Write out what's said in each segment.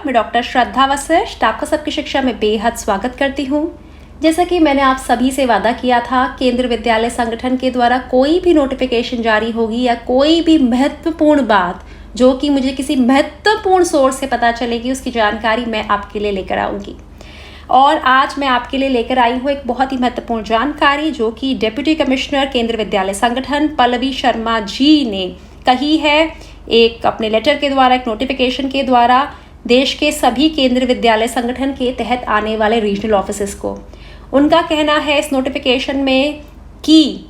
मैं डॉक्टर श्रद्धा वशिष्ठ आपका सबकी शिक्षा में बेहद स्वागत करती हूँ। जैसा कि मैंने आप सभी से वादा किया था, केंद्रीय विद्यालय संगठन के द्वारा कोई भी नोटिफिकेशन जारी होगी या कोई भी महत्वपूर्ण बात जो कि मुझे किसी महत्वपूर्ण सोर्स से पता चलेगी, उसकी जानकारी मैं आपके लिए लेकर आऊँगी। और आज मैं आपके लिए लेकर आई हूँ एक बहुत ही महत्वपूर्ण जानकारी जो कि डिप्टी कमिश्नर केंद्रीय विद्यालय संगठन पल्लवी शर्मा जी ने कही है, एक अपने लेटर के द्वारा, एक नोटिफिकेशन के द्वारा देश के सभी केंद्रीय विद्यालय संगठन के तहत आने वाले रीजनल ऑफिसेस को। उनका कहना है इस नोटिफिकेशन में कि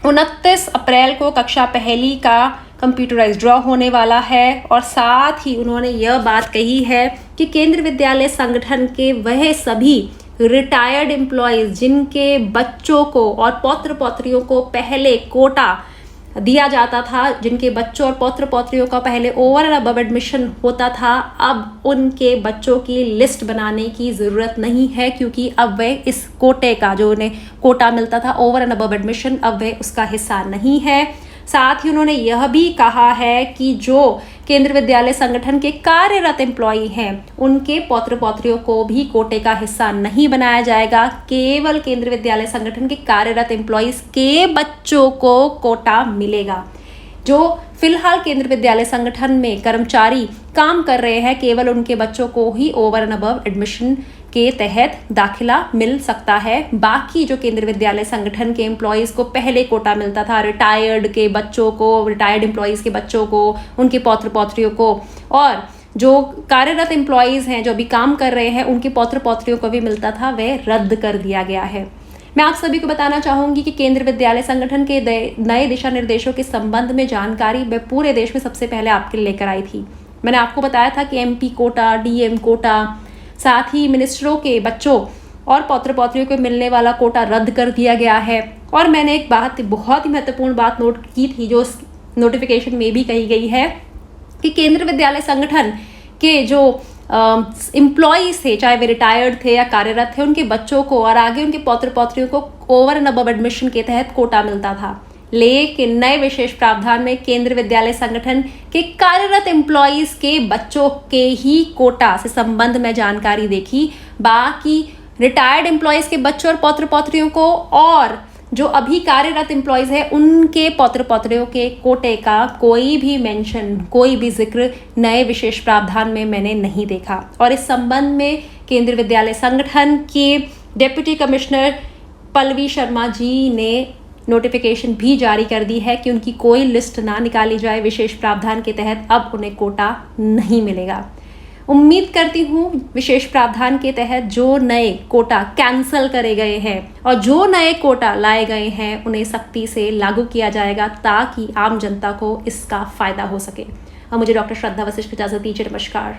29 अप्रैल को कक्षा पहली का कंप्यूटराइज ड्रॉ होने वाला है और साथ ही उन्होंने यह बात कही है कि केंद्रीय विद्यालय संगठन के वह सभी रिटायर्ड एम्प्लॉयज़ जिनके बच्चों को और पौत्र पौत्रियों को पहले कोटा दिया जाता था, जिनके बच्चों और पौत्र पौत्रियों का पहले ओवर एंड अबव एडमिशन होता था, अब उनके बच्चों की लिस्ट बनाने की ज़रूरत नहीं है, क्योंकि अब वह इस कोटे का, जो उन्हें कोटा मिलता था ओवर एंड अबव एडमिशन, अब वह उसका हिस्सा नहीं है। साथ ही उन्होंने यह भी कहा है कि जो केंद्रीय विद्यालय संगठन के कार्यरत एम्प्लॉई हैं, उनके पौत्र पौत्रियों को भी कोटे का हिस्सा नहीं बनाया जाएगा। केवल केंद्रीय विद्यालय संगठन के कार्यरत एम्प्लॉइज के बच्चों को कोटा मिलेगा। जो फिलहाल केंद्रीय विद्यालय संगठन में कर्मचारी काम कर रहे हैं, केवल उनके बच्चों को ही ओवर एंड अबव एडमिशन के तहत दाखिला मिल सकता है। बाकी जो केंद्रीय विद्यालय संगठन के एम्प्लॉयज़ को पहले कोटा मिलता था, रिटायर्ड के बच्चों को, रिटायर्ड एम्प्लॉयज़ के बच्चों को, उनके पौत्र पौत्रियों को, और जो कार्यरत एम्प्लॉयज़ हैं जो अभी काम कर रहे हैं, उनके पौत्र पौत्रियों को भी मिलता था, वह रद्द कर दिया गया है। मैं आप सभी को बताना चाहूँगी कि केंद्रीय विद्यालय संगठन के नए दिशा निर्देशों के संबंध में जानकारी मैं पूरे देश में सबसे पहले आपके लिए लेकर आई थी। मैंने आपको बताया था कि MP कोटा, DM कोटा, साथ ही मिनिस्टरों के बच्चों और पौत्र पौत्रियों को मिलने वाला कोटा रद्द कर दिया गया है। और मैंने एक बात, बहुत ही महत्वपूर्ण बात नोट की थी, जो नोटिफिकेशन में भी कही गई है कि केंद्रीय विद्यालय संगठन के जो एम्प्लॉयज़ थे, चाहे वे रिटायर्ड थे या कार्यरत थे, उनके बच्चों को और आगे उनके पौत्र पौत्रियों को ओवर एंड अबव एडमिशन के तहत कोटा मिलता था। लेकिन नए विशेष प्रावधान में केंद्रीय विद्यालय संगठन के कार्यरत एम्प्लॉयज़ के बच्चों के ही कोटा से संबंध में जानकारी देखी। बाकी रिटायर्ड एम्प्लॉयज़ के बच्चों और पौत्र पौत्रियों को और जो अभी कार्यरत एम्प्लॉयज़ है, उनके पौत्र पौत्रियों के कोटे का कोई भी मेंशन, कोई भी जिक्र नए विशेष प्रावधान में मैंने नहीं देखा। और इस संबंध में केंद्रीय विद्यालय संगठन के डिप्टी कमिश्नर पल्लवी शर्मा जी ने नोटिफिकेशन भी जारी कर दी है कि उनकी कोई लिस्ट ना निकाली जाए विशेष प्रावधान के तहत, अब उन्हें कोटा नहीं मिलेगा। उम्मीद करती हूँ विशेष प्रावधान के तहत जो नए कोटा कैंसिल करे गए हैं और जो नए कोटा लाए गए हैं, उन्हें सख्ती से लागू किया जाएगा ताकि आम जनता को इसका फायदा हो सके। अब मुझे डॉक्टर श्रद्धा वशिष्ठ इजाजत दीजिए। नमस्कार।